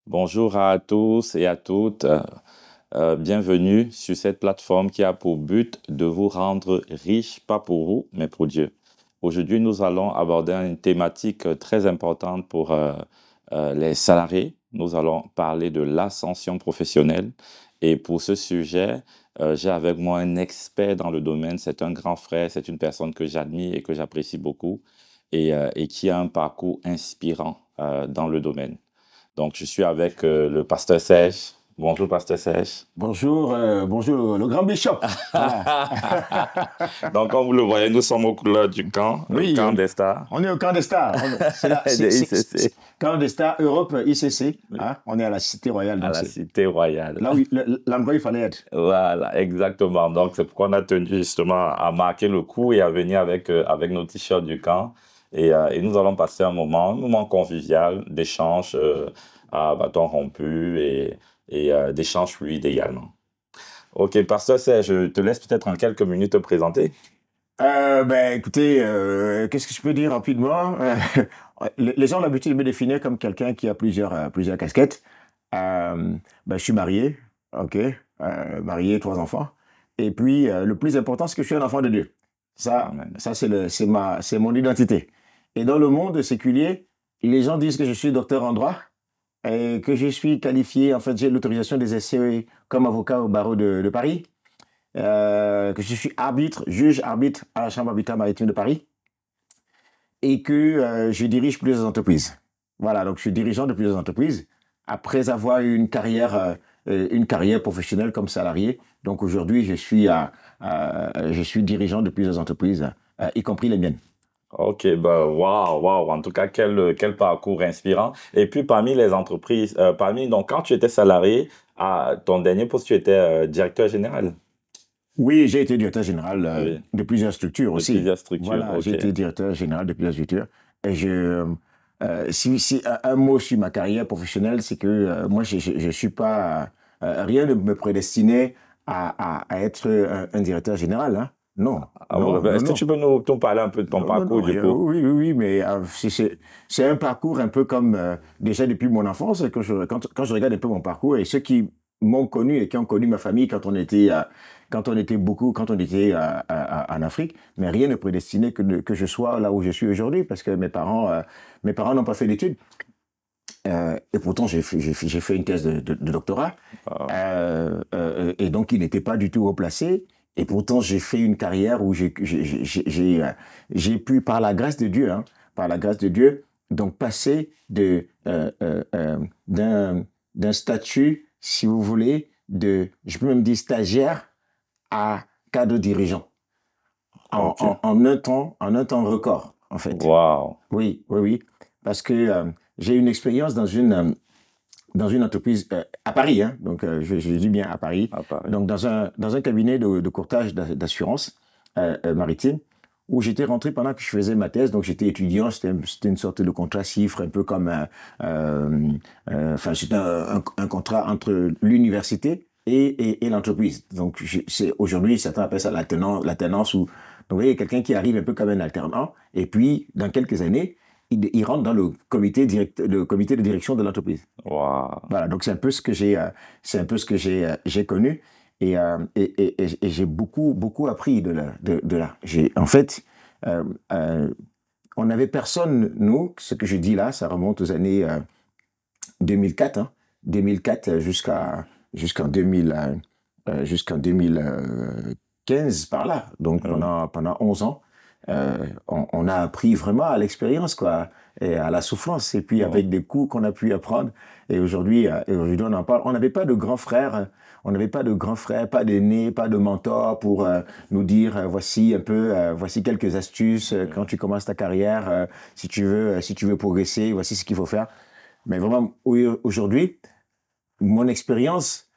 Bonjour à tous et à toutes. Bienvenue sur cette plateforme qui a pour but de vous rendre riche, pas pour vous, mais pour Dieu. Aujourd'hui, nous allons aborder une thématique très importante pour les salariés. Nous allons parler de l'ascension professionnelle. Et pour ce sujet, j'ai avec moi un expert dans le domaine. C'est un grand frère, c'est une personne que j'admire et que j'apprécie beaucoup et qui a un parcours inspirant dans le domaine. Donc, je suis avec le pasteur Serge. Bonjour, pasteur Serge. Bonjour, bonjour, le grand bishop. Voilà. Donc, comme vous le voyez, nous sommes aux couleurs du camp, le Oui, camp des stars. on est au camp des stars. Des ICC, Camp des stars Europe ICC. oui, Hein, on est à la Cité Royale, à donc la c'est Cité Royale. là où l'endroit où il fallait être. Voilà, exactement. Donc, c'est pourquoi on a tenu justement à marquer le coup et à venir avec nos t-shirts du camp. Et nous allons passer un moment convivial d'échange à bâton rompu et d'échange fluide également. Ok, pasteur Serge, je te laisse peut-être en quelques minutes te présenter. Ben, écoutez, qu'est-ce que je peux dire rapidement? Les gens ont l'habitude de me définir comme quelqu'un qui a plusieurs casquettes. Ben, je suis marié, ok, marié, 3 enfants. Et puis, le plus important, c'est que je suis un enfant de Dieu. Amen. Ça c'est mon identité. Et dans le monde séculier, les gens disent que je suis docteur en droit et que je suis qualifié, en fait, j'ai l'autorisation d'exercer comme avocat au barreau de Paris, que je suis juge arbitre à la Chambre arbitrale maritime de Paris et que je dirige plusieurs entreprises. Voilà, donc je suis dirigeant de plusieurs entreprises après avoir eu une carrière professionnelle comme salarié. Donc aujourd'hui, je suis dirigeant de plusieurs entreprises, y compris les miennes. Ok, bah, waouh, waouh. En tout cas, quel parcours inspirant. Et puis, parmi les entreprises, donc, quand tu étais salarié, à ton dernier poste, tu étais directeur général Oui, j'ai été directeur général oui, de plusieurs structures de aussi. plusieurs structures. Voilà, j'ai Ok. été directeur général de plusieurs structures. Et si un mot sur ma carrière professionnelle, c'est que moi, je suis pas, rien ne me prédestinait à être un directeur général. Hein. Non, Ah, non, bon, non, est-ce que non. tu peux nous parler un peu de ton Non, non, parcours, non. du coup? Oui, oui, oui, mais c'est un parcours un peu comme déjà depuis mon enfance, quand je regarde un peu mon parcours et ceux qui m'ont connu et qui ont connu ma famille quand on était en Afrique, mais rien ne prédestinait que je sois là où je suis aujourd'hui parce que mes parents n'ont pas fait d'études. Et pourtant, j'ai fait une thèse de doctorat. Ah, Et donc, il n'était pas du tout haut placé. Et pourtant, j'ai fait une carrière où j'ai pu, par la grâce de Dieu, hein, par la grâce de Dieu, donc passer d'un statut, si vous voulez, je peux même dire stagiaire à cadre dirigeant ok. en un temps record, en fait. Waouh. Oui, oui, oui. Parce que j'ai une expérience dans une entreprise à Paris, hein, donc je dis bien à Paris, À Paris. donc dans un cabinet de courtage d'assurance maritime, où j'étais rentré pendant que je faisais ma thèse, donc j'étais étudiant, c'était une sorte de contrat chiffre, un peu comme, enfin c'était un contrat entre l'université et l'entreprise. Donc aujourd'hui, certains appellent ça l'alternance, donc vous voyez, quelqu'un qui arrive un peu comme un alternant, et puis dans quelques années, il rentre dans le comité de direction de l'entreprise. Waouh. Voilà, donc c'est un peu ce que j'ai connu et j'ai beaucoup appris de là. En fait, euh, euh, on n'avait personne, nous, ce que je dis là, ça remonte aux années 2004, hein, 2004 jusqu'en 2000, jusqu'en 2015 par là. Donc Oui. pendant 11 ans, on a appris vraiment à l'expérience, quoi, et à la souffrance, et puis Oui. avec des coups qu'on a pu apprendre. Et aujourd'hui, on en parle. On n'avait pas de grands frères, on n'avait pas de grands frères, pas d'aînés, pas de mentors pour nous dire voici un peu, voici quelques astuces quand tu commences ta carrière, si tu veux progresser, voici ce qu'il faut faire. Mais vraiment, oui, aujourd'hui, mon expérience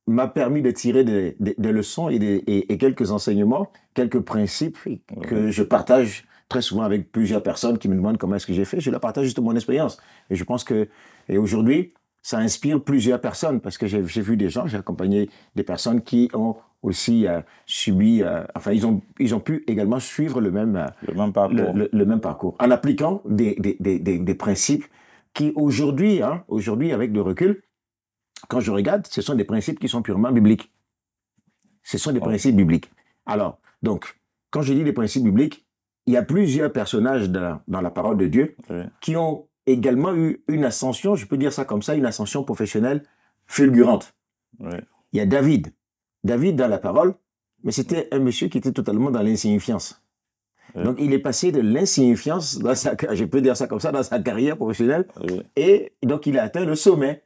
m'a permis de tirer des leçons et quelques enseignements, quelques principes Oui. que je partage très souvent avec plusieurs personnes qui me demandent comment est-ce que j'ai fait. Je leur partage juste mon expérience. Et je pense que, et aujourd'hui, ça inspire plusieurs personnes parce que j'ai vu des gens, j'ai accompagné des personnes qui ont aussi subi, enfin, ils ont pu également suivre Le même parcours. le même parcours en appliquant des principes qui aujourd'hui, avec le recul, quand je regarde, ce sont des principes qui sont purement bibliques. Ce sont des principes bibliques. Alors, donc, quand je dis des principes bibliques, il y a plusieurs personnages dans la parole de Dieu qui ont également eu une ascension, je peux dire ça comme ça, une ascension professionnelle fulgurante. Il y a David. David dans la parole, mais c'était un monsieur qui était totalement dans l'insignifiance. Donc, il est passé de l'insignifiance, je peux dire ça comme ça, dans sa carrière professionnelle, et donc il a atteint le sommet.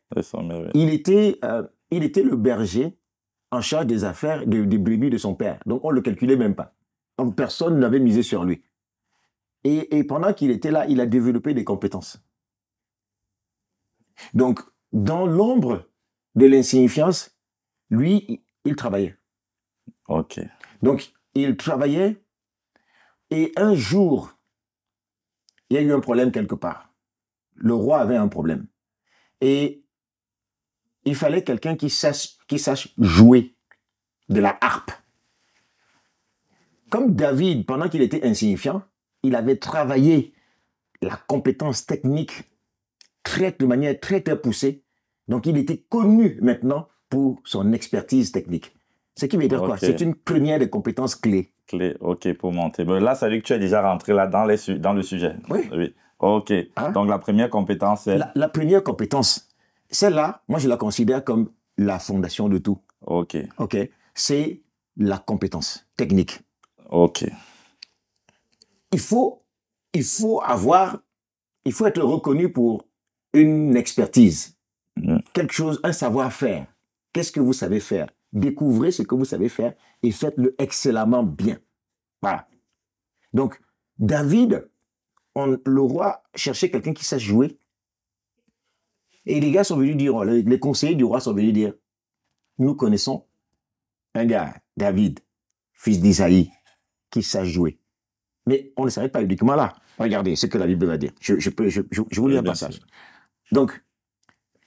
Il était le berger en charge des affaires des brebis de son père. Donc, on ne le calculait même pas. Donc, personne n'avait misé sur lui. Et pendant qu'il était là, il a développé des compétences. Donc, dans l'ombre de l'insignifiance, lui, il travaillait. Donc, il travaillait et un jour, il y a eu un problème quelque part. Le roi avait un problème. Et il fallait quelqu'un qui sache jouer de la harpe. Comme David, pendant qu'il était insignifiant, il avait travaillé la compétence technique de manière très, très poussée. Donc, il était connu maintenant pour son expertise technique. Ce qui veut dire quoi? C'est une première des compétences clés. Pour monter. Mais là, ça veut dire que tu es déjà rentré là dans le sujet. Oui. Donc, la première compétence, c'est... La première compétence, celle-là, moi, je la considère comme la fondation de tout. C'est la compétence technique. Il faut être reconnu pour une expertise, quelque chose, un savoir-faire. Qu'est-ce que vous savez faire? Découvrez ce que vous savez faire et faites-le excellemment bien. Voilà. Donc, David, le roi cherchait quelqu'un qui sache jouer. Et les gars sont venus dire, les conseillers du roi sont venus dire, nous connaissons un gars, David, fils d'Isaïe, qui sache jouer. Mais on ne s'arrête pas uniquement là. Regardez ce que la Bible va dire. Je vous lis un passage. Donc,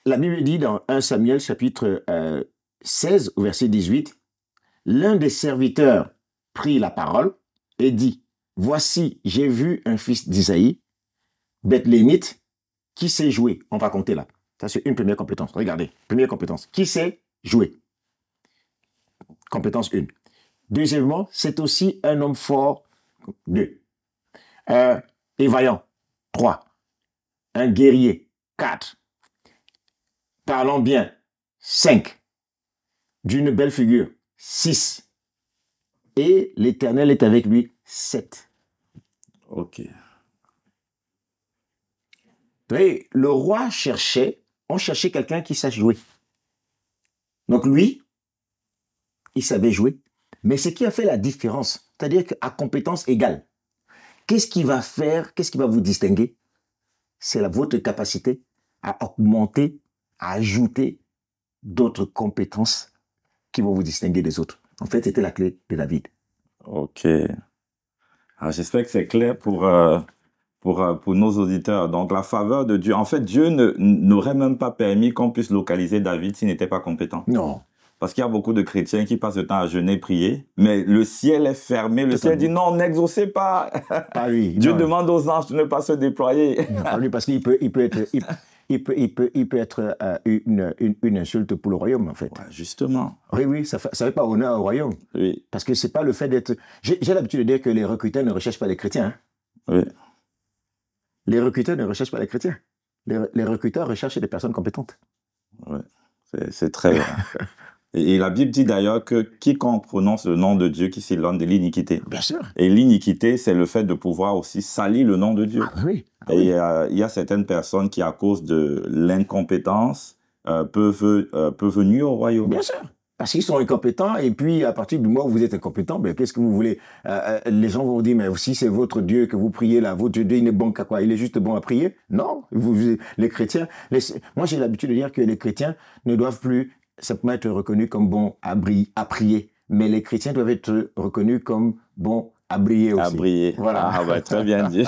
la Bible dit dans 1 Samuel chapitre 16, au verset 18, l'un des serviteurs prit la parole et dit, voici, j'ai vu un fils d'Isaïe, Bethlémite, qui sait jouer. On va compter là. Ça, c'est une première compétence. Regardez, première compétence. Qui sait jouer? Compétence 1. Deuxièmement, c'est aussi un homme fort. 2. Et vaillant. 3. Un guerrier. 4. Parlant bien. 5. D'une belle figure. 6. Et l'Éternel est avec lui. 7. Et le roi on cherchait quelqu'un qui sache jouer. Donc lui, il savait jouer. Mais ce qui a fait la différence, c'est-à-dire qu'à compétence égale, qu'est-ce qui va vous distinguer? C'est votre capacité à augmenter, à ajouter d'autres compétences qui vont vous distinguer des autres. En fait, c'était la clé de David. Alors, j'espère que c'est clair pour nos auditeurs. Donc, la faveur de Dieu. En fait, Dieu n'aurait même pas permis qu'on puisse localiser David s'il n'était pas compétent. Non. Parce qu'il y a beaucoup de chrétiens qui passent le temps à jeûner, prier, mais le ciel est fermé. Le ciel dit non, n'exaucez pas. Pas lui. Dieu demande aux anges de ne pas se déployer. Non, pas lui, parce qu'il peut être une insulte pour le royaume, en fait. Justement. Oui, ça fait pas honneur au royaume. Oui. Parce que c'est pas le fait d'être... J'ai l'habitude de dire que les recruteurs ne recherchent pas les chrétiens. Oui. Les recruteurs ne recherchent pas les chrétiens. Les recruteurs recherchent des personnes compétentes. Oui, c'est très bien. Et la Bible dit d'ailleurs que quiconque prononce le nom de Dieu qui s'éloigne de l'iniquité. Bien sûr. Et l'iniquité, c'est le fait de pouvoir aussi salir le nom de Dieu. Oui. Et il y a certaines personnes qui, à cause de l'incompétence, peuvent nuire au royaume. Bien sûr. Parce qu'ils sont incompétents, et puis à partir du moment où vous êtes incompétent, ben, qu'est-ce que vous voulez? Les gens vont vous dire, mais si c'est votre Dieu que vous priez là, votre Dieu, il n'est bon qu'à quoi? Il est juste bon à prier? Non. Les chrétiens, moi j'ai l'habitude de dire que les chrétiens ne doivent plus simplement être reconnus comme bons à prier, mais les chrétiens doivent être reconnus comme bons à briller aussi. À briller. Voilà. Très bien dit.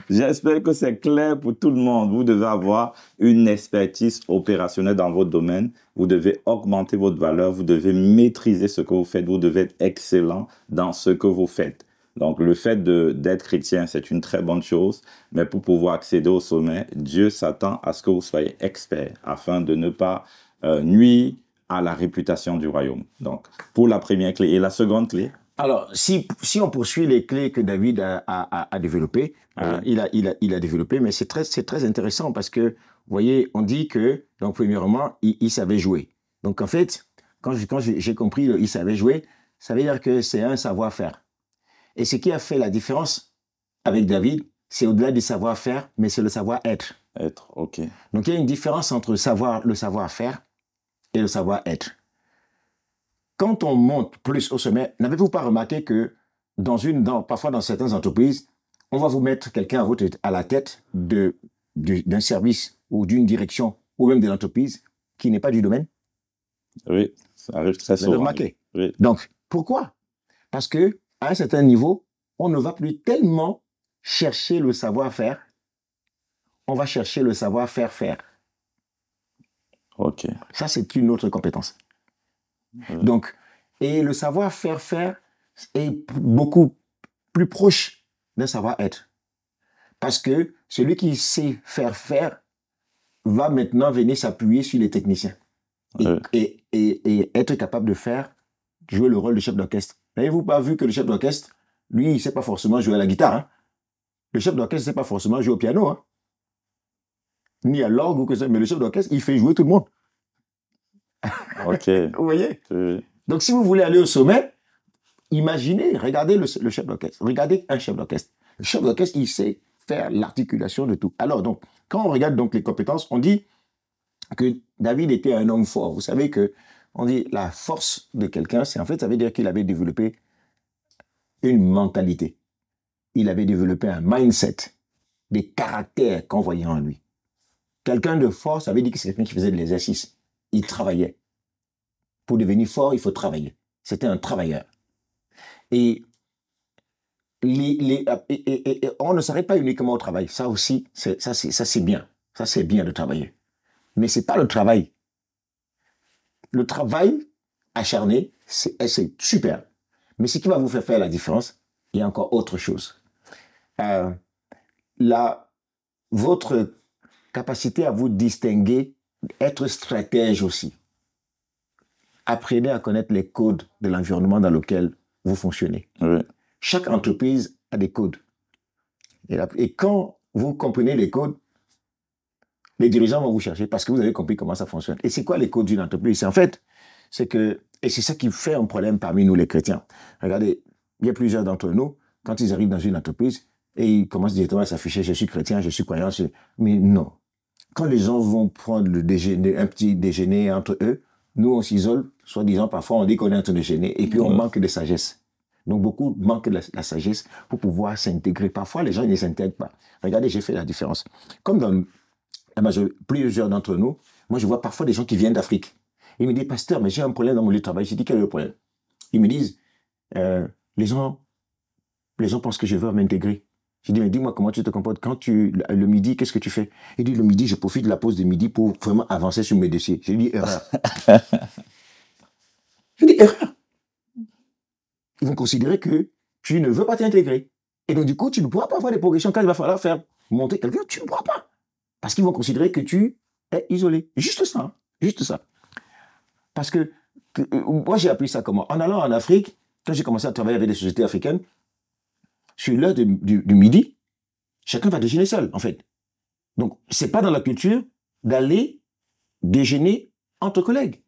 J'espère que c'est clair pour tout le monde. Vous devez avoir une expertise opérationnelle dans votre domaine. Vous devez augmenter votre valeur. Vous devez maîtriser ce que vous faites. Vous devez être excellent dans ce que vous faites. Donc, le fait d'être chrétien, c'est une très bonne chose, mais pour pouvoir accéder au sommet, Dieu s'attend à ce que vous soyez expert afin de ne pas nuire à la réputation du royaume. Donc, pour la première clé. Et la seconde clé? Alors, si on poursuit les clés que David a développées, Oui. il a développé, mais c'est très intéressant parce que, vous voyez, on dit que, donc, premièrement, il savait jouer. Donc, en fait, quand j'ai compris il savait jouer, ça veut dire que c'est un savoir-faire. Et ce qui a fait la différence avec David, c'est au-delà du savoir-faire, mais c'est le savoir-être. Être, ok. Donc, il y a une différence entre le savoir-faire et le savoir-être. Quand on monte plus au sommet, n'avez-vous pas remarqué que parfois dans certaines entreprises, on va vous mettre quelqu'un à la tête d'un service ou d'une direction ou même de l'entreprise qui n'est pas du domaine? Oui, ça arrive très Vous avez souvent. remarqué? Oui. Donc, pourquoi? Parce que à un certain niveau, on ne va plus tellement chercher le savoir-faire, on va chercher le savoir-faire faire. Ok. Ça, c'est une autre compétence. Donc, et le savoir-faire faire est beaucoup plus proche d'un savoir-être. Parce que celui qui sait faire va maintenant venir s'appuyer sur les techniciens et être capable de jouer le rôle de chef d'orchestre. N'avez-vous pas vu que le chef d'orchestre, lui, il ne sait pas forcément jouer à la guitare. Hein? Le chef d'orchestre ne sait pas forcément jouer au piano, hein? Ni à l'orgue ou que ça, mais le chef d'orchestre, il fait jouer tout le monde. Ok. Vous voyez? Oui. Donc, si vous voulez aller au sommet, imaginez, regardez le chef d'orchestre. Regardez un chef d'orchestre. Le chef d'orchestre, il sait faire l'articulation de tout. Alors, donc, quand on regarde donc les compétences, on dit que David était un homme fort. Vous savez que on dit la force de quelqu'un, c'est en fait, ça veut dire qu'il avait développé une mentalité. Il avait développé un mindset, des caractères qu'on voyait en lui. Quelqu'un de fort, ça veut dire que c'est quelqu'un qui faisait de l'exercice. Il travaillait. Pour devenir fort, il faut travailler. C'était un travailleur. Et on ne s'arrête pas uniquement au travail. Ça aussi, ça c'est bien. Ça, c'est bien de travailler. Mais ce n'est pas le travail. Le travail acharné, c'est super. Mais ce qui va vous faire la différence, il y a encore autre chose. Votre capacité à vous distinguer, être stratège aussi. Apprenez à connaître les codes de l'environnement dans lequel vous fonctionnez. Oui. Chaque entreprise a des codes. Et quand vous comprenez les codes, les dirigeants vont vous chercher parce que vous avez compris comment ça fonctionne. Et c'est quoi les codes d'une entreprise? En fait, et c'est ça qui fait un problème parmi nous les chrétiens. Regardez, il y a plusieurs d'entre nous, quand ils arrivent dans une entreprise, et ils commencent directement à s'afficher, je suis chrétien, je suis croyant, mais non. Quand les gens vont prendre un petit déjeuner entre eux, nous on s'isole, soi-disant parfois on dit qu'on est en train de déjeuner, et puis on manque de sagesse. Donc beaucoup manquent de la sagesse pour pouvoir s'intégrer. Parfois les gens ne s'intègrent pas. Regardez, j'ai fait la différence. Comme dans plusieurs d'entre nous, moi je vois parfois des gens qui viennent d'Afrique. Ils me disent, pasteur, mais j'ai un problème dans mon lieu de travail. J'ai dit, quel est le problème? Ils me disent, les gens pensent que je veux m'intégrer. J'ai dit, mais dis-moi comment tu te comportes. Le midi, qu'est-ce que tu fais? Il dit, le midi, je profite de la pause de midi pour vraiment avancer sur mes dossiers. J'ai dit, erreur. J'ai dit, erreur. Ils vont considérer que tu ne veux pas t'intégrer. Et donc, du coup, tu ne pourras pas avoir des progressions. Quand il va falloir faire monter quelqu'un, tu ne pourras pas. Parce qu'ils vont considérer que tu es isolé. Juste ça. Hein. Juste ça. Parce que moi, j'ai appris ça comment? En allant en Afrique, quand j'ai commencé à travailler avec des sociétés africaines, sur l'heure du midi, chacun va déjeuner seul, en fait. Donc, c'est pas dans la culture d'aller déjeuner entre collègues.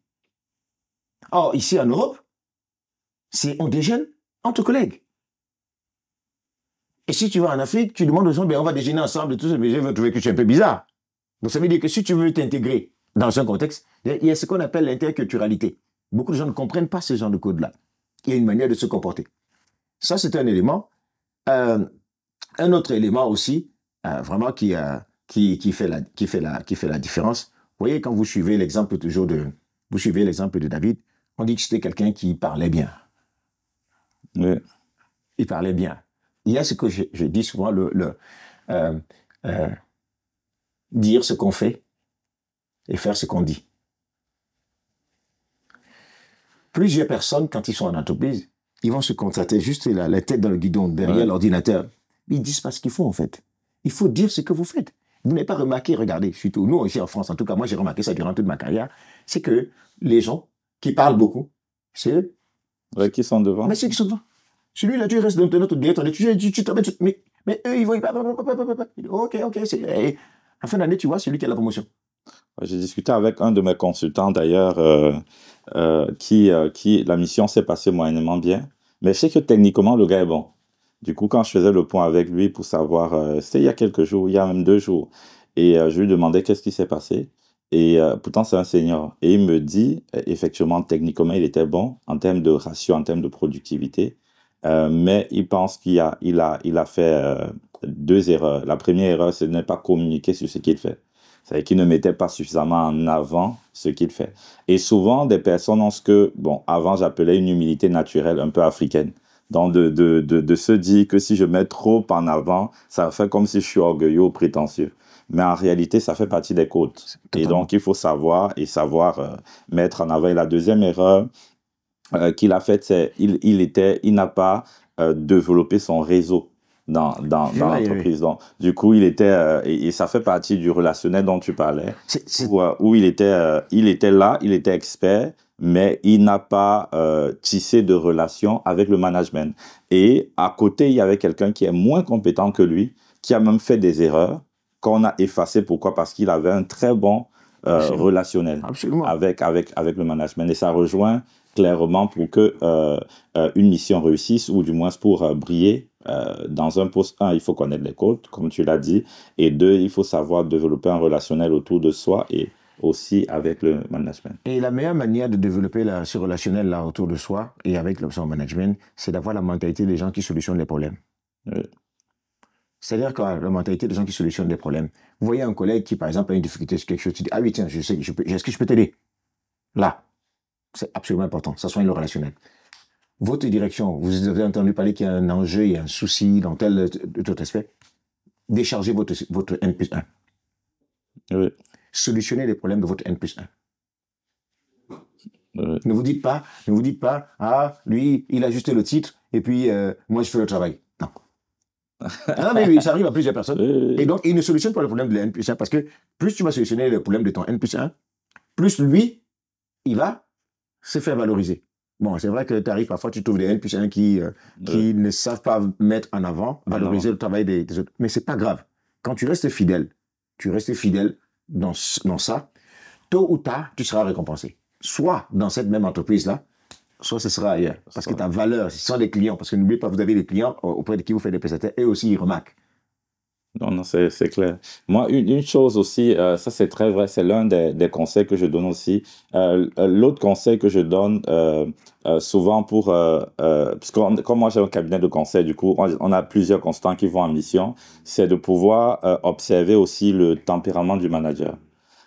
Or, ici en Europe, on déjeune entre collègues. Et si tu vas en Afrique, tu demandes aux gens, on va déjeuner ensemble et tout ça, mais je vais trouver que tu es un peu bizarre. Donc, ça veut dire que si tu veux t'intégrer dans un contexte, il y a ce qu'on appelle l'interculturalité. Beaucoup de gens ne comprennent pas ce genre de code-là. Il y a une manière de se comporter. Ça, c'est un élément. Un autre élément aussi, vraiment qui fait la différence. Vous voyez, quand vous suivez l'exemple de David, on dit que c'était quelqu'un qui parlait bien. Oui. Il parlait bien. Il y a ce que je dis souvent, dire ce qu'on fait et faire ce qu'on dit. Plusieurs personnes, quand ils sont en entreprise, Ils vont se concentrer juste la tête dans le guidon, derrière l'ordinateur. Ils disent pas ce qu'ils font, en fait. Il faut dire ce que vous faites. Vous n'avez pas remarqué, regardez, surtout nous, ici en France, en tout cas, moi, j'ai remarqué ça durant toute ma carrière, c'est que les gens qui parlent beaucoup, c'est eux. Ouais, qui sont devant. Mais ceux qui sont devant. Celui-là, tu restes dans notre directeur, tu t'embêtes, mais eux, ils vont... Ok, en fin d'année, tu vois, celui qui a la promotion. J'ai discuté avec un de mes consultants, d'ailleurs, qui, la mission s'est passée moyennement bien. Mais je sais que techniquement, le gars est bon. Du coup, quand je faisais le point avec lui pour savoir, c'était il y a quelques jours, il y a même 2 jours, et je lui demandais qu'est-ce qui s'est passé. Et pourtant, c'est un senior. Et il me dit, effectivement, techniquement, il était bon en termes de ratio, en termes de productivité. Mais il pense qu'il a fait 2 erreurs. La première erreur, c'est de ne pas communiquer sur ce qu'il fait. C'est-à-dire qu'il ne mettait pas suffisamment en avant ce qu'il fait. Et souvent, des personnes ont ce que, bon, avant, j'appelais une humilité naturelle un peu africaine. Donc, de se dire que si je mets trop en avant, ça fait comme si je suis orgueilleux ou prétentieux. Mais en réalité, ça fait partie des codes. Et donc, il faut savoir mettre en avant. Et la deuxième erreur qu'il a faite, c'est il n'a pas développé son réseau dans l'entreprise. Donc, du coup, il était, et ça fait partie du relationnel dont tu parlais, où il était là, il était expert, mais il n'a pas tissé de relation avec le management. Et à côté, il y avait quelqu'un qui est moins compétent que lui, qui a même fait des erreurs, qu'on a effacées. Pourquoi? Parce qu'il avait un très bon relationnel avec le management. Et ça rejoint clairement pour que une mission réussisse, ou du moins pour briller dans un poste. Un, il faut connaître les codes, comme tu l'as dit, et deux, il faut savoir développer un relationnel autour de soi et aussi avec le management. Et la meilleure manière de développer ce relationnel-là autour de soi et avec son management, c'est d'avoir la mentalité des gens qui solutionnent les problèmes. Oui. C'est-à-dire que la mentalité des gens qui solutionnent des problèmes. Vous voyez un collègue qui, par exemple, a une difficulté sur quelque chose, tu dis, ah oui, tiens, je sais, est-ce que je peux t'aider? Là, c'est absolument important, ça soigne le relationnel. Votre direction, vous avez entendu parler qu'il y a un enjeu, il y a un souci dans tel autre aspect, déchargez votre N plus 1. Oui. Solutionnez les problèmes de votre N plus 1. Oui. Ne vous dites pas, ah, lui, il a juste le titre, et puis moi, je fais le travail. Non. Ah, mais oui, ça arrive à plusieurs personnes. Oui. Et donc, il ne solutionne pas le problème de N plus 1, parce que plus tu vas solutionner le problème de ton N plus 1, plus lui, il va se faire valoriser. Bon, c'est vrai que tu arrives parfois, tu trouves des N plus 1 qui ne savent pas mettre en avant, valoriser le travail des autres. Mais c'est pas grave. Quand tu restes fidèle dans ça, tôt ou tard, tu seras récompensé. Soit dans cette même entreprise-là, soit ce sera ailleurs. Parce que ta valeur, ce sont des clients. Parce que n'oubliez pas, vous avez des clients auprès de qui vous faites des prestataires, et aussi ils remarquent. Non, c'est clair. Moi, une chose aussi, ça c'est très vrai, c'est l'un des conseils que je donne aussi. L'autre conseil que je donne souvent parce que comme moi j'ai un cabinet de conseil, du coup, on a plusieurs consultants qui vont en mission, c'est de pouvoir observer aussi le tempérament du manager.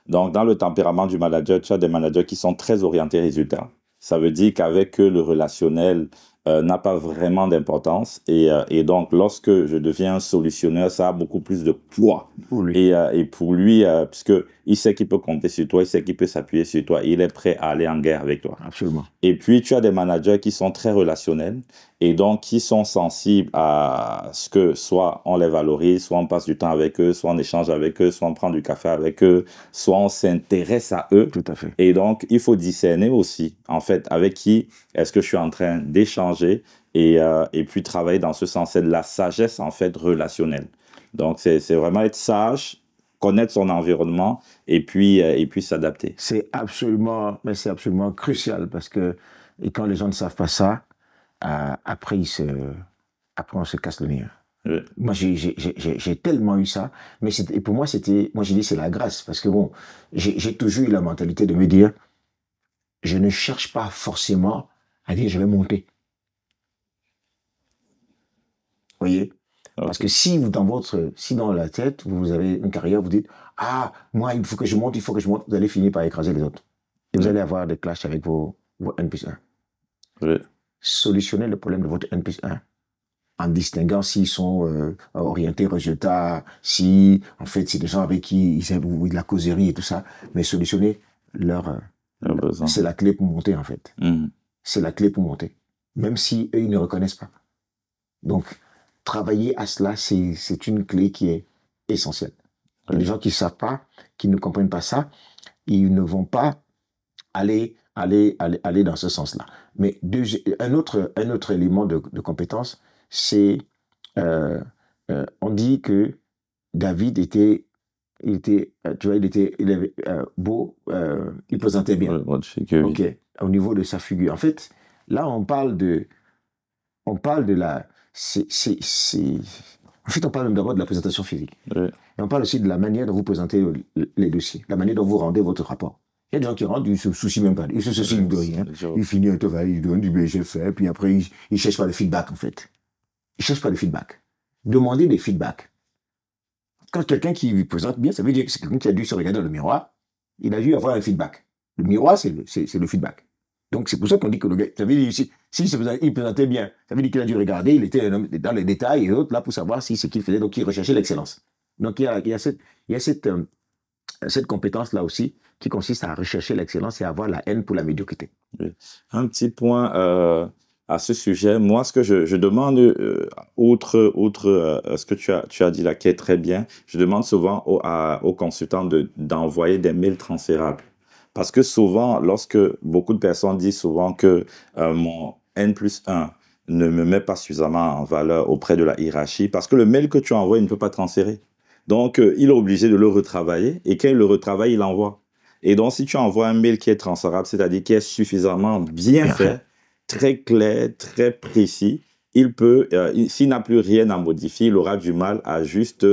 Donc, dans le tempérament du manager, tu as des managers qui sont très orientés résultats. Ça veut dire qu'avec eux, le relationnel n'a pas vraiment d'importance. Et donc, lorsque je deviens un solutionneur, ça a beaucoup plus de poids. Pour lui. Et pour lui, puisqu'il sait qu'il peut compter sur toi, il sait qu'il peut s'appuyer sur toi, et il est prêt à aller en guerre avec toi. Absolument. Et puis, tu as des managers qui sont très relationnels et donc qui sont sensibles à ce que soit on les valorise, soit on passe du temps avec eux, soit on échange avec eux, soit on prend du café avec eux, soit on s'intéresse à eux. Tout à fait. Et donc, il faut discerner aussi, en fait, avec qui est-ce que je suis en train d'échanger et puis travailler dans ce sens. C'est de la sagesse, en fait, relationnelle. Donc, c'est vraiment être sage, connaître son environnement et puis s'adapter. C'est absolument crucial parce que quand les gens ne savent pas ça, après on se casse le nez. Oui. Moi, j'ai tellement eu ça, mais pour moi, j'ai dit c'est la grâce parce que bon, j'ai toujours eu la mentalité de me dire, je ne cherche pas forcément à dire je vais monter. Vous voyez? Okay. Parce que si dans la tête, vous avez une carrière, vous dites, ah, moi, il faut que je monte, vous allez finir par écraser les autres. Et vous allez avoir des clashs avec vos N plus 1. Oui. Solutionnez le problème de votre N plus 1 en distinguant s'ils sont orientés résultats, si, en fait, c'est des gens avec qui ils aiment de la causerie et tout ça, mais solutionnez leur besoin. C'est la clé pour monter, en fait. C'est la clé pour monter. même si eux, ils ne reconnaissent pas. Donc, travailler à cela, c'est une clé qui est essentielle. Et les gens qui ne savent pas, qui ne comprennent pas ça, ils ne vont pas aller dans ce sens-là. Mais un autre élément de compétence, c'est, euh, on dit que David il avait beau, il présentait bien. Ok, au niveau de sa figure. En fait, là, on parle de la, en fait, on parle d'abord de la présentation physique. Oui. Et on parle aussi de la manière dont vous présentez les dossiers, la manière dont vous rendez votre rapport. Il y a des gens qui rentrent, ils ne se soucient même pas, ils se soucient de rien. Ils finissent un travail, ils donnent du BG fait, puis après, ils ne cherchent pas le feedback, en fait. Ils ne cherchent pas le feedback. Demandez des feedbacks. Quand quelqu'un qui lui présente bien, ça veut dire que c'est quelqu'un qui a dû se regarder dans le miroir, il a dû avoir un feedback. Le miroir, c'est le feedback. Donc, c'est pour ça qu'on dit que le gars, ça veut dire, il présentait bien, ça veut dire qu'il a dû regarder, il était dans les détails et autres, là, pour savoir si ce qu'il faisait, donc il recherchait l'excellence. Donc, il y a cette compétence-là aussi qui consiste à rechercher l'excellence et à avoir la haine pour la médiocrité. Oui. Un petit point à ce sujet, moi, ce que je demande, outre ce que tu as dit là, qui est très bien, je demande souvent aux consultants d'envoyer des mails transférables. Parce que souvent, lorsque beaucoup de personnes disent souvent que mon N+1 ne me met pas suffisamment en valeur auprès de la hiérarchie, parce que le mail que tu envoies, il ne peut pas transférer. Donc, il est obligé de le retravailler, et quand il le retravaille, il l'envoie. Et donc, si tu envoies un mail qui est transférable, c'est-à-dire qui est suffisamment bien fait, très clair, très précis, il peut, s'il n'a plus rien à modifier, il aura du mal à juste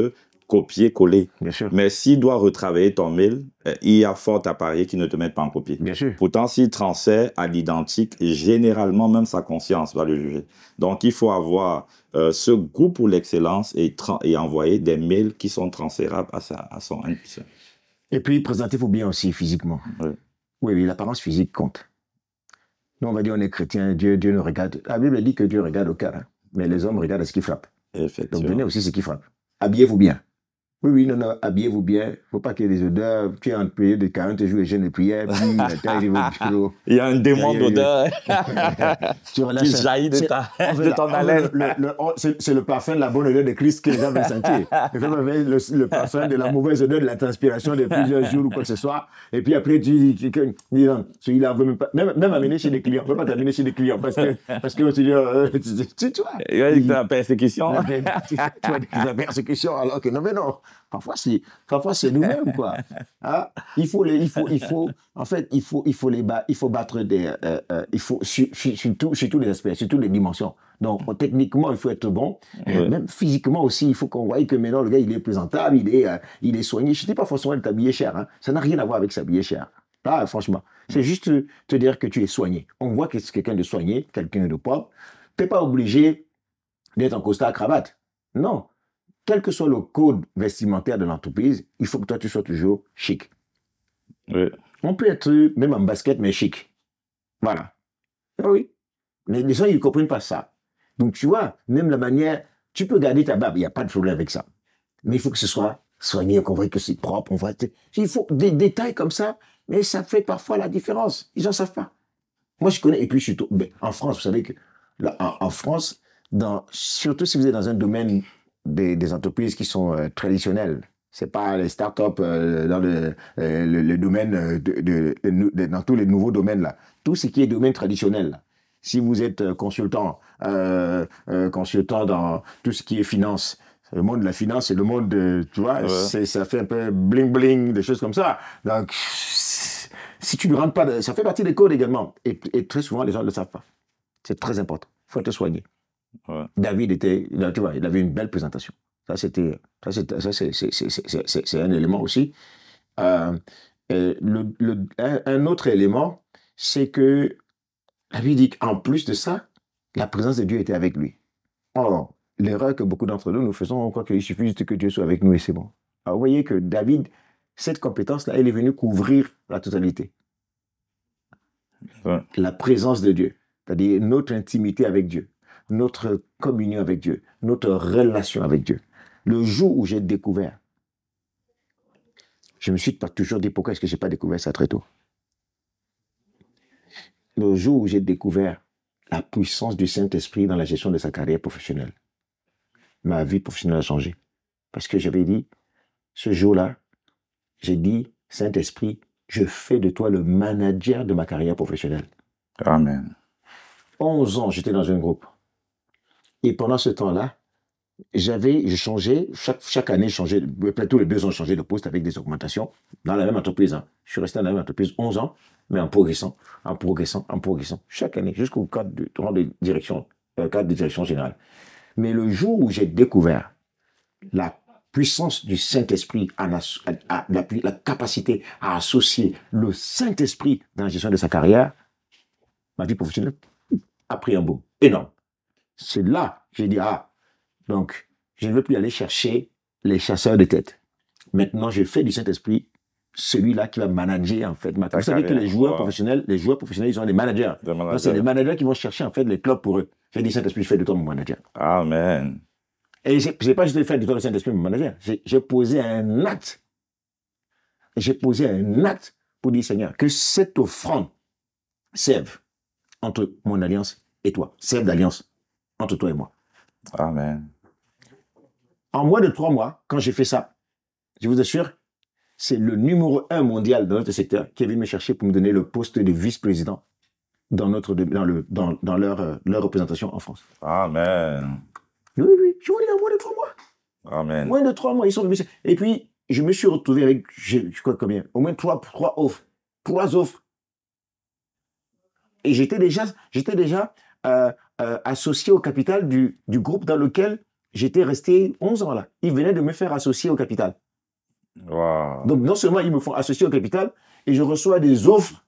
copier-coller. Bien sûr. Mais s'il doit retravailler ton mail, il y a fort à parier qu'il ne te mette pas en copie. Bien sûr. Pourtant, s'il transfère à l'identique, généralement, même sa conscience va le juger. Donc, il faut avoir ce goût pour l'excellence et envoyer des mails qui sont transférables à son N+1. Et puis, présentez-vous bien aussi physiquement. Oui. Oui, l'apparence physique compte. Nous, on va dire on est chrétien, Dieu nous regarde. La Bible dit que Dieu regarde au cœur, hein, mais les hommes regardent à ce qui frappe. Donc, donnez aussi ce qui frappe. Habillez-vous bien. Oui, non, habillez-vous bien. Il ne faut pas qu'il y ait des odeurs. Tu es en période de 40 jours et jeûne et prière. Puis, il y a un démon d'odeur qui jaillit de ton haleine. C'est le parfum de la bonne odeur de Christ que les gens veulent sentir. Le parfum de la mauvaise odeur de la transpiration de plusieurs jours ou quoi que ce soit. Et puis après, tu dis, non, celui-là veut même pas. Même amener chez des clients. On ne peut pas t'amener chez des clients parce que tu vois. Il va dire que la persécution. Tu vois, la persécution, alors que non. Parfois, c'est nous-mêmes, quoi. Hein? Il faut battre il faut sur tous les aspects, sur toutes les dimensions. Donc, techniquement, il faut être bon. Ouais. Même physiquement aussi, il faut qu'on voie que maintenant, le gars, il est présentable, il est soigné. Je ne dis pas forcément de t'habiller cher. Hein. Ça n'a rien à voir avec s'habiller cher. Là, franchement, c'est juste te dire que tu es soigné. On voit que c'est quelqu'un de soigné, quelqu'un de propre. Tu n'es pas obligé d'être en costard à cravate. Non. Quel que soit le code vestimentaire de l'entreprise, il faut que toi, tu sois toujours chic. Oui. On peut être même en basket, mais chic. Voilà. Ah oui. Mais les gens, ils ne comprennent pas ça. Donc, tu vois, même la manière, tu peux garder ta barbe, il n'y a pas de problème avec ça. Mais il faut que ce soit soigné, qu'on voit que c'est propre. Il faut des détails comme ça, mais ça fait parfois la différence. Ils n'en savent pas. Moi, je connais, et puis surtout, en France, vous savez que, là, en France, surtout si vous êtes dans un domaine des entreprises qui sont traditionnelles. C'est pas les startups dans le domaine dans tous les nouveaux domaines là. Tout ce qui est domaine traditionnel. Là. Si vous êtes consultant dans tout ce qui est finance, le monde de la finance, c'est le monde tu vois, ouais. Ça fait un peu bling bling, des choses comme ça. Donc si tu ne rentres pas, ça fait partie des codes également. Et très souvent les gens ne le savent pas. C'est très important. Il faut te soigner. Ouais. David tu vois, il avait une belle présentation. C'est un élément aussi. Un autre élément, c'est que la Bible dit qu'en plus de ça, la présence de Dieu était avec lui. Or, l'erreur que beaucoup d'entre nous faisons, on croit qu'il suffit juste que Dieu soit avec nous et c'est bon. Alors, vous voyez que David, cette compétence-là, elle est venue couvrir la totalité. Ouais. La présence de Dieu, c'est-à-dire notre intimité avec Dieu, notre communion avec Dieu, notre relation avec Dieu. Le jour où j'ai découvert, je me suis pas toujours dit pourquoi est-ce que je n'ai pas découvert ça très tôt. Le jour où j'ai découvert la puissance du Saint-Esprit dans la gestion de sa carrière professionnelle. Ma vie professionnelle a changé. Parce que j'avais dit, ce jour-là, j'ai dit, Saint-Esprit, je fais de toi le manager de ma carrière professionnelle. Amen. 11 ans, j'étais dans un groupe. Et pendant ce temps-là, je changeais, chaque année, tous les 2 ans, je changeais de poste avec des augmentations dans la même entreprise. Hein. Je suis resté dans la même entreprise 11 ans, mais en progressant. Chaque année, jusqu'au cadre de direction, cadre de direction générale. Mais le jour où j'ai découvert la puissance du Saint-Esprit, la capacité à associer le Saint-Esprit dans la gestion de sa carrière, ma vie professionnelle a pris un boom énorme. C'est là que j'ai dit, donc, je ne veux plus aller chercher les chasseurs de tête. Maintenant, je fais du Saint-Esprit celui-là qui va manager, en fait. Vous savez que les joueurs professionnels, ils ont des managers. Donc, c'est les managers qui vont chercher, en fait, les clubs pour eux. J'ai dit, Saint-Esprit, je fais de toi mon manager. Amen. Et je n'ai pas juste fait de toi le Saint-Esprit mon manager. J'ai posé un acte. J'ai posé un acte pour dire, Seigneur, que cette offrande serve entre mon alliance et toi. Serve d'alliance entre toi et moi. Amen. En moins de 3 mois, quand j'ai fait ça, je vous assure, c'est le numéro 1 mondial dans notre secteur qui est venu me chercher pour me donner le poste de vice-président dans leur représentation en France. Amen. Oui, je vous dis en moins de 3 mois. Amen. Moins de 3 mois, ils sont venus. Et puis, je me suis retrouvé avec, je crois combien, au moins 3 offres. 3 offres. Et j'étais déjà associé au capital du groupe dans lequel j'étais resté 11 ans là. Ils venaient de me faire associer au capital. Wow. Donc, non seulement ils me font associer au capital, et je reçois des offres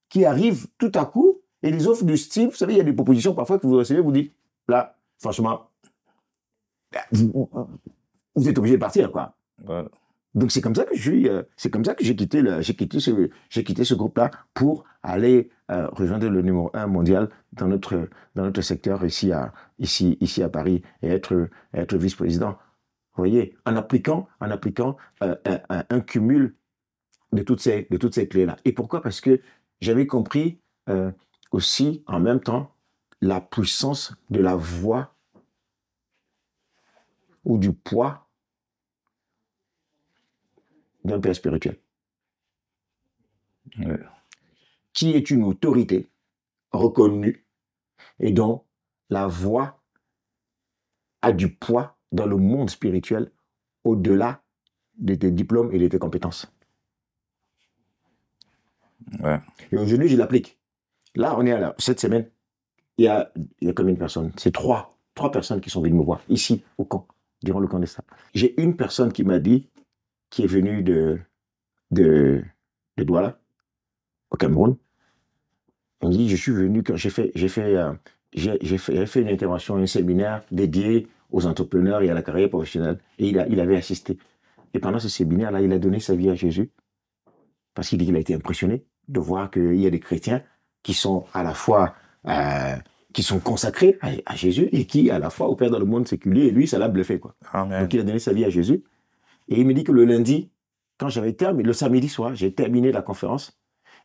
qui arrivent tout à coup, et des offres du style, vous savez, il y a des propositions parfois que vous recevez, vous dites, là, franchement, vous êtes obligé de partir, quoi. Ouais. Donc, c'est comme ça que j'ai quitté ce groupe-là pour aller rejoindre le numéro 1 mondial dans notre secteur ici à Paris et être vice-président. Vous voyez, en appliquant un cumul de toutes ces clés-là. Et pourquoi? Parce que j'avais compris aussi, en même temps, la puissance de la voix ou du poids d'un père spirituel. Ouais. Qui est une autorité reconnue et dont la voix a du poids dans le monde spirituel au-delà de tes diplômes et de tes compétences. Ouais. Et aujourd'hui, je l'applique. Là, on est cette semaine, il y a combien de personnes? C'est trois personnes qui sont venues me voir, ici, au camp, durant le camp des sables. J'ai une personne qui m'a dit, qui est venue de Douala, au Cameroun. On dit, je suis venu quand j'ai fait une intervention, un séminaire dédié aux entrepreneurs et à la carrière professionnelle. Et il avait assisté. Et pendant ce séminaire-là, il a donné sa vie à Jésus. Parce qu'il dit qu'il a été impressionné de voir qu'il y a des chrétiens qui sont à la fois qui sont consacrés à Jésus et qui, à la fois, opèrent dans le monde séculier. Et lui, ça l'a bluffé, quoi. Amen. Donc, il a donné sa vie à Jésus. Et il me dit que le lundi, quand j'avais terminé, le samedi soir, j'ai terminé la conférence.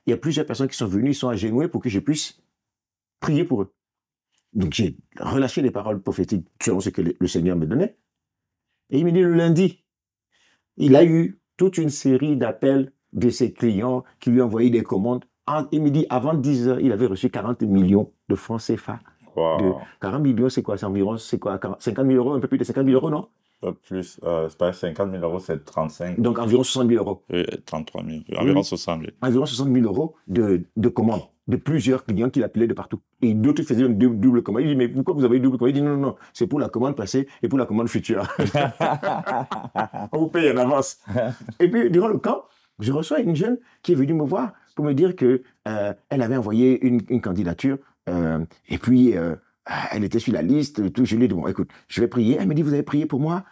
Il y a plusieurs personnes qui sont venues, ils sont agenouillés pour que je puisse prier pour eux. Donc, j'ai relâché les paroles prophétiques selon ce que le Seigneur me donnait. Et il me dit, le lundi, il a eu toute une série d'appels de ses clients qui lui envoyaient des commandes. Il me dit, avant 10 heures, il avait reçu 40 millions de francs CFA. Wow. 40 millions, c'est quoi? C'est environ, 50 000 euros, un peu plus de 50 000 euros, non? Pas plus, c'est pas 50 000 euros, c'est 35. Donc, environ 60 000 euros. 33 000, environ 60 000. Environ 60 000 euros de commandes, de plusieurs clients qu'il appelait de partout. Et d'autres faisaient une double commande. Il dit, mais pourquoi vous avez une double commande? Il dit, non, c'est pour la commande passée et pour la commande future. On vous paye en avance. Et puis, durant le camp, je reçois une jeune qui est venue me voir pour me dire que elle avait envoyé une candidature et puis elle était sur la liste. Tout. Je lui ai dit, bon, écoute, je vais prier. Elle me dit, vous avez prié pour moi?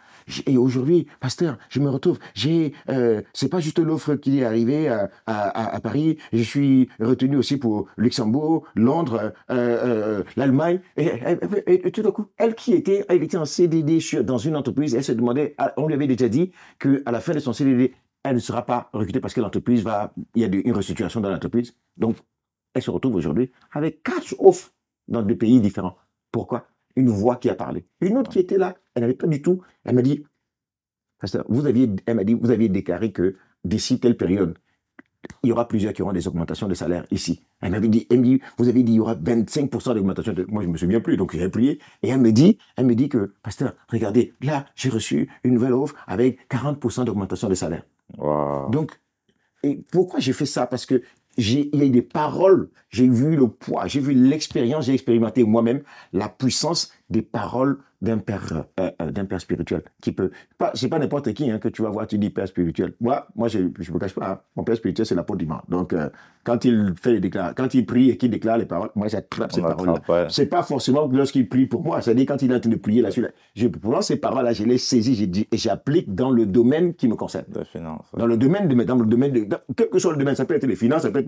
Et aujourd'hui, pasteur, je me retrouve. C'est pas juste l'offre qui est arrivée à Paris. Je suis retenu aussi pour Luxembourg, Londres, l'Allemagne. Et tout d'un coup, elle était en CDD dans une entreprise. Elle se demandait, on lui avait déjà dit qu'à la fin de son CDD, elle ne sera pas recrutée parce que il y a une restructuration dans l'entreprise. Donc, elle se retrouve aujourd'hui avec 4 offres dans deux pays différents. Pourquoi? Une voix qui a parlé. Une autre qui était là, elle n'avait pas du tout. Elle m'a dit, pasteur, elle m'a dit, vous aviez déclaré que d'ici telle période, il y aura plusieurs qui auront des augmentations de salaire ici. Elle m'avait dit, vous avez dit, il y aura 25% d'augmentation. Moi, je ne me souviens plus, donc j'ai prié. Et elle me dit que, pasteur, regardez, là, j'ai reçu une nouvelle offre avec 40% d'augmentation de salaire. Wow. Donc, et pourquoi j'ai fait ça? Parce que il y a eu des paroles, j'ai vu le poids, j'ai vu l'expérience, j'ai expérimenté moi-même la puissance des paroles d'un père spirituel qui peut pas, c'est pas n'importe qui que tu vas voir, tu dis père spirituel. Moi je me cache pas, hein. Mon père spirituel c'est l'apôtre Diman. Donc quand il quand il prie et qu'il déclare les paroles, moi j'attrape ces paroles-là. Ouais. C'est pas forcément lorsqu'il prie pour moi, c'est-à-dire quand il est en train de prier là-dessus, je prends ces paroles-là, je les saisis, j'ai dit et j'applique dans le domaine qui me concerne. Des finances. Dans le domaine quel que soit le domaine, ça peut être les finances, ça peut être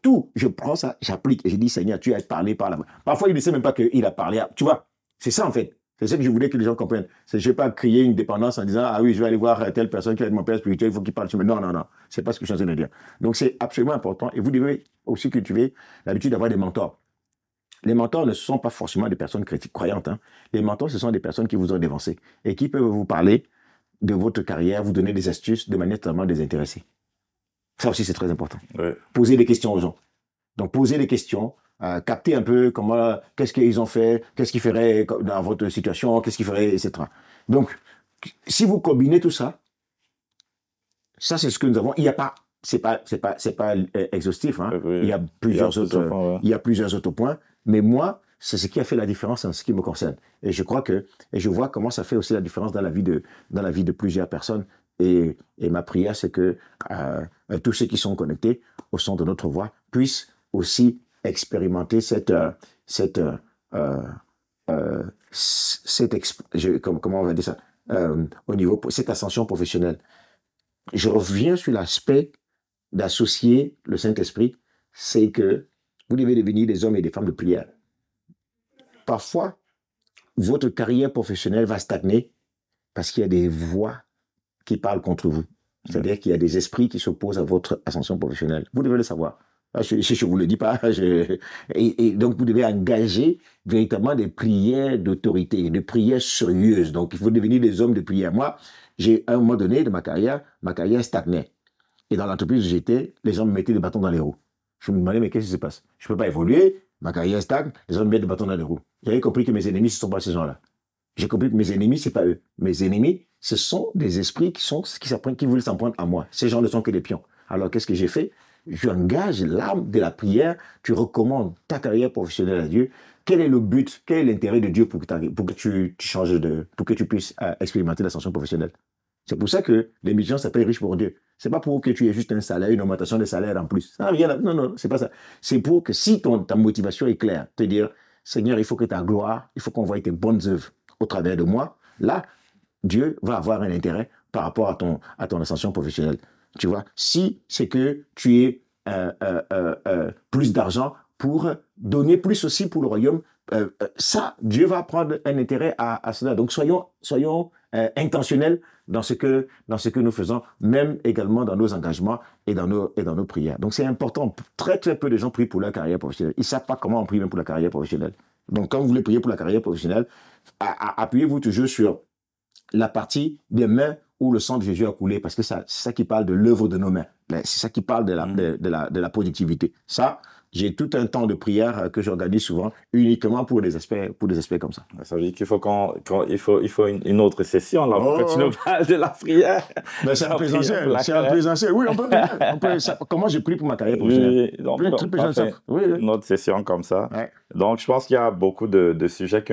tout, je prends ça, j'applique et je dis Seigneur, tu as parlé par la voix. Parfois il ne sait même pas qu'il a parlé, tu vois, c'est ça en fait. C'est ça que je voulais que les gens comprennent. Je ne vais pas créer une dépendance en disant, ah oui, je vais aller voir telle personne qui est mon père spirituel, il faut qu'il parle. Non, non, non. C'est pas ce que je suis en train de dire. Donc, c'est absolument important. Et vous devez aussi cultiver l'habitude d'avoir des mentors. Les mentors ne sont pas forcément des personnes croyantes. Hein. Les mentors, ce sont des personnes qui vous ont dévancé et qui peuvent vous parler de votre carrière, vous donner des astuces de manière totalement désintéressée. Ça aussi, c'est très important. Oui. Poser des questions aux gens. Donc, poser des questions, capter un peu qu'est-ce qu'ils ont fait, qu'est-ce qu'ils feraient dans votre situation, qu'est-ce qu'ils feraient, etc. Donc, si vous combinez tout ça, ça c'est ce que nous avons. Il n'y a pas, c'est pas exhaustif. Hein. Oui. Il y a plusieurs autres points. Mais moi, c'est ce qui a fait la différence en ce qui me concerne. Et je crois et je vois comment ça fait aussi la différence dans la vie de plusieurs personnes. Et ma prière, c'est que tous ceux qui sont connectés au son de notre voix puissent aussi expérimenter comment on va dire ça, au niveau cette ascension professionnelle. Je reviens sur l'aspect d'associer le Saint-Esprit, c'est que vous devez devenir des hommes et des femmes de prière. Parfois, votre carrière professionnelle va stagner parce qu'il y a des voix qui parlent contre vous. C'est-à-dire qu'il y a des esprits qui s'opposent à votre ascension professionnelle. Vous devez le savoir. Je ne vous le dis pas. Et donc, vous devez engager véritablement des prières d'autorité, des prières sérieuses. Donc, il faut devenir des hommes de prière. Moi, à un moment donné de ma carrière stagnait. Et dans l'entreprise où j'étais, les gens me mettaient des bâtons dans les roues. Je me demandais, mais qu'est-ce qui se passe? Je ne peux pas évoluer, ma carrière stagne, les gens me mettent des bâtons dans les roues. J'avais compris que mes ennemis, ce ne sont pas ces gens-là. J'ai compris que mes ennemis, ce n'est pas eux. Mes ennemis, ce sont des esprits qui veulent s'en prendre à moi. Ces gens ne sont que des pions. Alors, qu'est-ce que j'ai fait? J'engage l'âme de la prière, tu recommandes ta carrière professionnelle à Dieu. Quel est le but, quel est l'intérêt de Dieu pour que tu changes pour que tu puisses expérimenter l'ascension professionnelle? C'est pour ça que l'émission s'appelle Riche pour Dieu. C'est pas pour que tu aies juste un salaire, une augmentation de salaire en plus. Ça n'a rien non, c'est pas ça. C'est pour que si ta motivation est claire, te dire, Seigneur, il faut que ta gloire, il faut qu'on voie tes bonnes œuvres au travers de moi. Là, Dieu va avoir un intérêt par rapport à ton ascension professionnelle. Tu vois, si c'est que tu es plus d'argent pour donner plus aussi pour le royaume, ça, Dieu va prendre un intérêt à cela. Donc, soyons intentionnels dans ce que nous faisons, même également dans nos engagements et dans nos prières. Donc, c'est important. Très, très peu de gens prient pour leur carrière professionnelle. Ils ne savent pas comment on prie même pour la carrière professionnelle. Donc, quand vous voulez prier pour la carrière professionnelle, appuyez-vous toujours sur la partie des mains où le sang de Jésus a coulé, parce que c'est ça qui parle de l'œuvre de nos mains. C'est ça qui parle de la productivité. Ça, j'ai tout un temps de prière que j'organise souvent, uniquement pour des aspects comme ça. Ça veut dire qu'il faut il faut une autre session, là, pour que tu nous parles de la prière. Mais c'est en présentiel. C'est en présentiel. Oui, on peut comment j'ai prié pour ma carrière professionnelle. Oui, donc, une autre session comme ça. Ouais. Donc, je pense qu'il y a beaucoup de sujets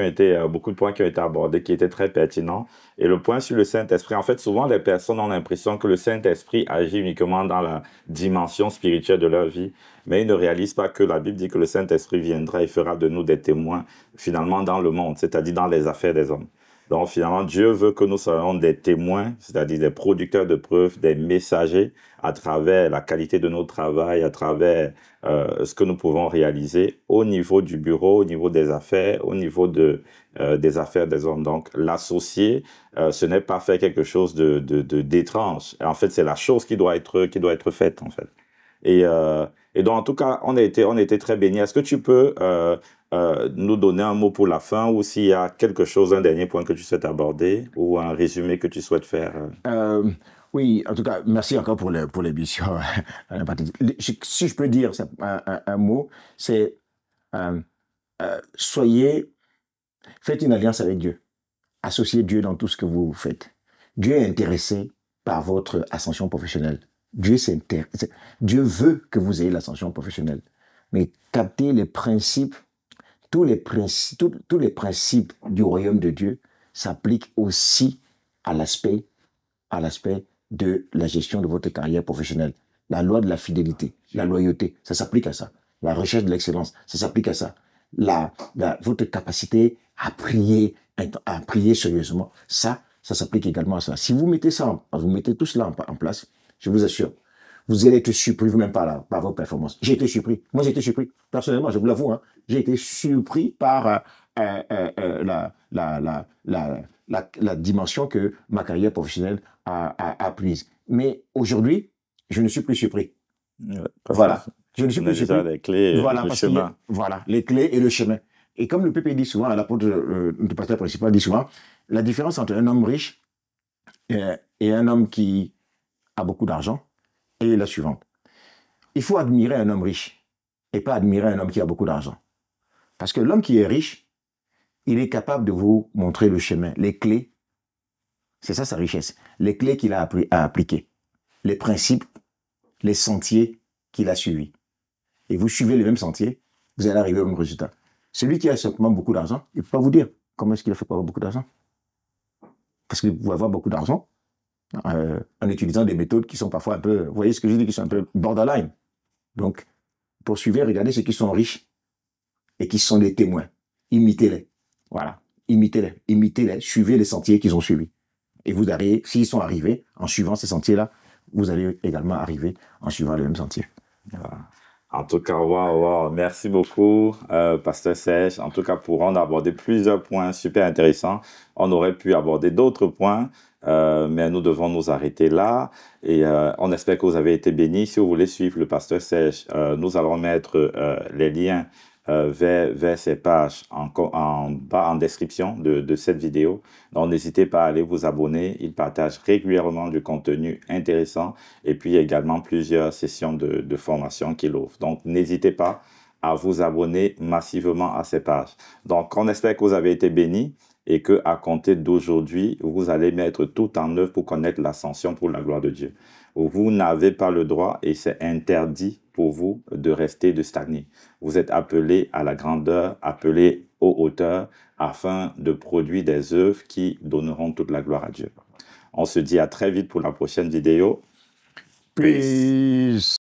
beaucoup de points qui ont été abordés, qui étaient très pertinents. Et le point sur le Saint-Esprit, en fait, souvent, les personnes ont l'impression que le Saint-Esprit agit uniquement dans la dimension spirituelle de leur vie, mais ils ne réalisent pas que la Bible dit que le Saint-Esprit viendra et fera de nous des témoins, finalement, dans le monde, c'est-à-dire dans les affaires des hommes. Donc, finalement, Dieu veut que nous soyons des témoins, c'est-à-dire des producteurs de preuves, des messagers, à travers la qualité de notre travail, à travers ce que nous pouvons réaliser au niveau du bureau, au niveau des affaires, au niveau des affaires des hommes. Donc, l'associer, ce n'est pas faire quelque chose d'étrange. En fait, c'est la chose qui doit être faite, en fait. Et donc, en tout cas, on a été très bénis. Est-ce que tu peux nous donner un mot pour la fin ou s'il y a quelque chose, un dernier point que tu souhaites aborder ou un résumé que tu souhaites faire? Oui, en tout cas, merci encore pour l'émission. Si je peux dire un mot, c'est euh, soyez, faites une alliance avec Dieu. Associez Dieu dans tout ce que vous faites. Dieu est intéressé par votre ascension professionnelle. Dieu veut que vous ayez l'ascension professionnelle. Mais captez les principes, tous les principes du royaume de Dieu s'appliquent aussi à l'aspect de la gestion de votre carrière professionnelle. La loi de la fidélité, la loyauté, ça s'applique à ça. La recherche de l'excellence, ça s'applique à ça. Votre capacité à prier sérieusement, ça s'applique également à ça. Si vous mettez vous mettez tout cela en place, je vous assure, vous allez être surpris vous-même par vos performances. J'ai été surpris. Moi, j'ai été surpris. Personnellement, je vous l'avoue, hein, j'ai été surpris par la dimension que ma carrière professionnelle a prise. Mais aujourd'hui, je ne suis plus surpris. Ouais, Voilà. Je ne suis on a plus déjà surpris. les clés, Voilà, le parce qu'il y a, chemin. voilà, les clés et le chemin. Et comme le PP dit souvent, l'apôtre, le pasteur principal dit souvent, la différence entre un homme riche et un homme qui a beaucoup d'argent est la suivante. Il faut admirer un homme riche et pas admirer un homme qui a beaucoup d'argent. Parce que l'homme qui est riche, il est capable de vous montrer le chemin, les clés. C'est ça sa richesse. Les clés qu'il a à appliquer, les principes, les sentiers qu'il a suivis. Et vous suivez les mêmes sentiers, vous allez arriver au même résultat. Celui qui a simplement beaucoup d'argent, il ne peut pas vous dire comment est-ce qu'il a fait pour avoir beaucoup d'argent. Parce que vous pouvez avoir beaucoup d'argent en utilisant des méthodes qui sont parfois un peu, vous voyez ce que je dis, qui sont un peu borderline. Donc, poursuivez, regardez ceux qui sont riches et qui sont des témoins. Imitez-les. Voilà. Imitez-les, suivez les sentiers qu'ils ont suivis. Et vous allez, s'ils sont arrivés en suivant ces sentiers-là, vous allez également arriver en suivant les mêmes sentiers. Voilà. En tout cas, waouh. Merci beaucoup, Pasteur Serge. En tout cas, pour en aborder plusieurs points super intéressants, on aurait pu aborder d'autres points, mais nous devons nous arrêter là. Et on espère que vous avez été bénis. Si vous voulez suivre le Pasteur Serge, nous allons mettre les liens vers ces pages en bas en description de cette vidéo. Donc, n'hésitez pas à aller vous abonner. Il partage régulièrement du contenu intéressant et puis également plusieurs sessions de formation qu'il offre. Donc, n'hésitez pas à vous abonner massivement à ces pages. Donc, on espère que vous avez été bénis et que à compter d'aujourd'hui, vous allez mettre tout en œuvre pour connaître l'ascension pour la gloire de Dieu. Vous n'avez pas le droit et c'est interdit pour vous de rester, de stagner. Vous êtes appelés à la grandeur, appelés aux hauteurs, afin de produire des œuvres qui donneront toute la gloire à Dieu. On se dit à très vite pour la prochaine vidéo. Peace. Peace.